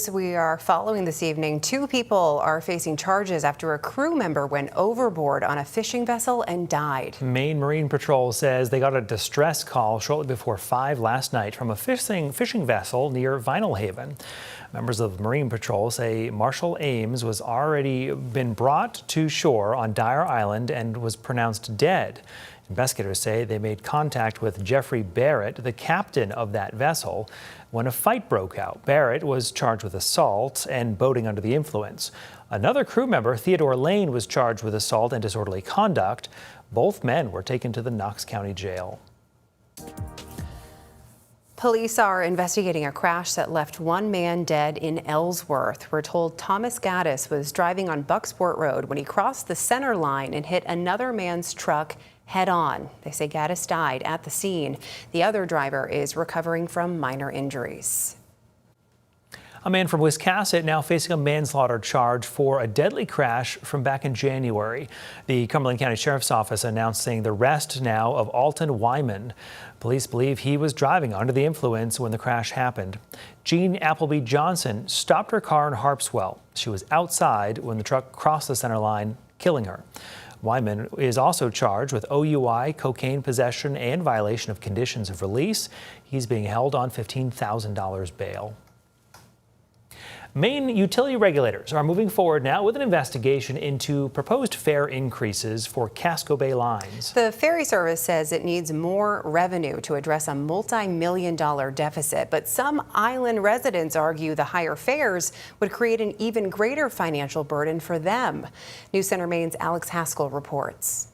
We are following this evening. 2 people are facing charges after a crew member went overboard on a fishing vessel and died. Maine Marine Patrol says they got a distress call shortly before 5 last night from a fishing vessel near Vinyl Haven. Members of Marine Patrol say Marshall Ames was already been brought to shore on Dyer Island and was pronounced dead. Investigators say they made contact with Jeffrey Barrett, the captain of that vessel, when a fight broke out. Barrett was charged with assault and boating under the influence. Another crew member, Theodore Lane, was charged with assault and disorderly conduct. Both men were taken to the Knox County Jail. Police are investigating a crash that left 1 man dead in Ellsworth. We're told Thomas Gaddis was driving on Bucksport Road when he crossed the center line and hit another man's truck head-on. They say Gaddis died at the scene. The other driver is recovering from minor injuries. A man from Wiscasset now facing a manslaughter charge for a deadly crash from back in January. The Cumberland County Sheriff's Office announcing the arrest now of Alton Wyman. Police believe he was driving under the influence when the crash happened. Jean Appleby Johnson stopped her car in Harpswell. She was outside when the truck crossed the center line, killing her. Wyman is also charged with OUI, cocaine possession, and violation of conditions of release. He's being held on $15,000 bail. Maine utility regulators are moving forward now with an investigation into proposed fare increases for Casco Bay lines. The ferry service says it needs more revenue to address a multi-million-dollar deficit, but some island residents argue the higher fares would create an even greater financial burden for them. News Center Maine's Alex Haskell reports.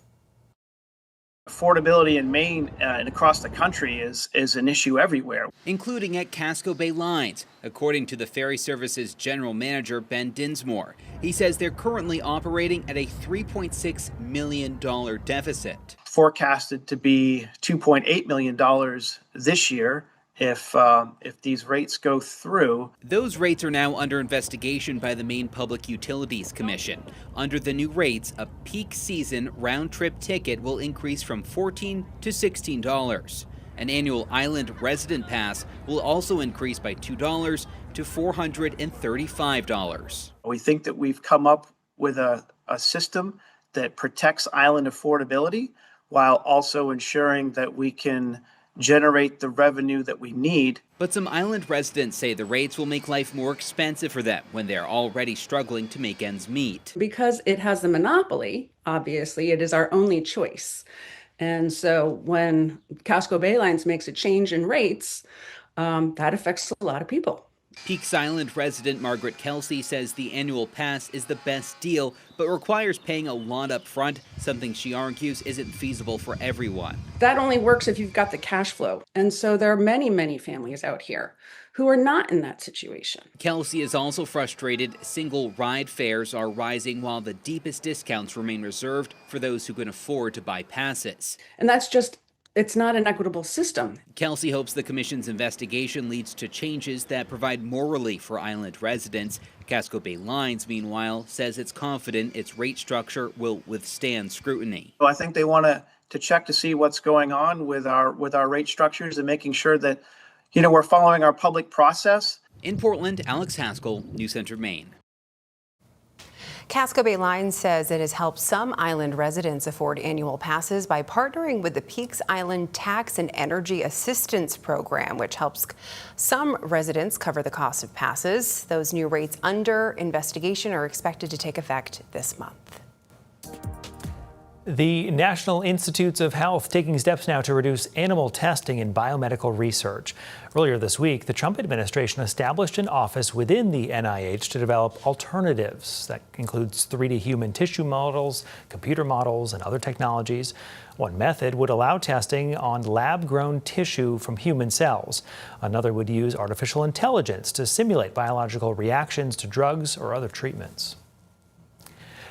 Affordability in Maine and across the country is an issue everywhere, including at Casco Bay lines, according to the ferry service's general manager, Ben Dinsmore. He says they're currently operating at a $3.6 million deficit. Forecasted to be $2.8 million this year if these rates go through. Those rates are now under investigation by the Maine Public Utilities Commission. Under the new rates, a peak season round-trip ticket will increase from $14 to $16. An annual island resident pass will also increase by $2 to $435. We think that we've come up with a system that protects island affordability while also ensuring that we can generate the revenue that we need. But some island residents say the rates will make life more expensive for them when they're already struggling to make ends meet. Because it has the monopoly, obviously, it is our only choice. And so when Casco Bay Lines makes a change in rates, that affects a lot of people. Peaks Island resident Margaret Kelsey says the annual pass is the best deal, but requires paying a lot up front, something she argues isn't feasible for everyone. That only works if you've got the cash flow. And so there are many, many families out here who are not in that situation. Kelsey is also frustrated single ride fares are rising while the deepest discounts remain reserved for those who can afford to buy passes. And that's just it's not an equitable system. Kelsey hopes the commission's investigation leads to changes that provide more relief for island residents. Casco Bay Lines, meanwhile, says it's confident its rate structure will withstand scrutiny. So I think they want to check to see what's going on with our rate structures and making sure that, we're following our public process. In Portland, Alex Haskell, News Center, Maine. Casco Bay Lines says it has helped some island residents afford annual passes by partnering with the Peaks Island Tax and Energy Assistance Program, which helps some residents cover the cost of passes. Those new rates under investigation are expected to take effect this month. The National Institutes of Health taking steps now to reduce animal testing in biomedical research. Earlier this week, the Trump administration established an office within the NIH to develop alternatives. That includes 3D human tissue models, computer models, and other technologies. One method would allow testing on lab-grown tissue from human cells. Another would use artificial intelligence to simulate biological reactions to drugs or other treatments.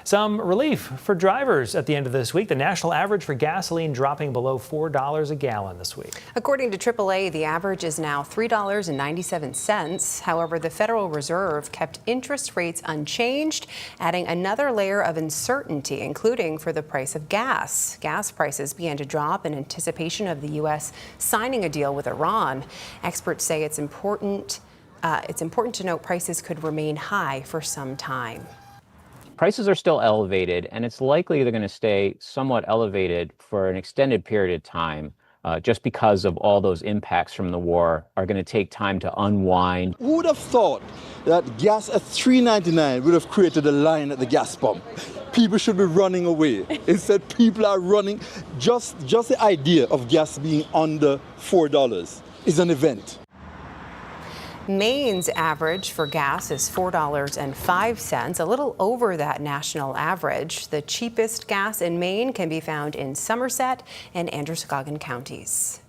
Some relief for drivers at the end of this week. The national average for gasoline dropping below $4 a gallon this week. According to AAA, the average is now $3.97. However, the Federal Reserve kept interest rates unchanged, adding another layer of uncertainty, including for the price of gas. Gas prices began to drop in anticipation of the U.S. signing a deal with Iran. Experts say it's important it's important to note prices could remain high for some time. Prices are still elevated, and it's likely they're going to stay somewhat elevated for an extended period of time, just because of all those impacts from the war are going to take time to unwind. Who would have thought that gas at $3.99 would have created a line at the gas pump? People should be running away. Instead, people are running. Just the idea of gas being under $4 is an event. Maine's average for gas is $4.05, a little over that national average. The cheapest gas in Maine can be found in Somerset and Androscoggin counties.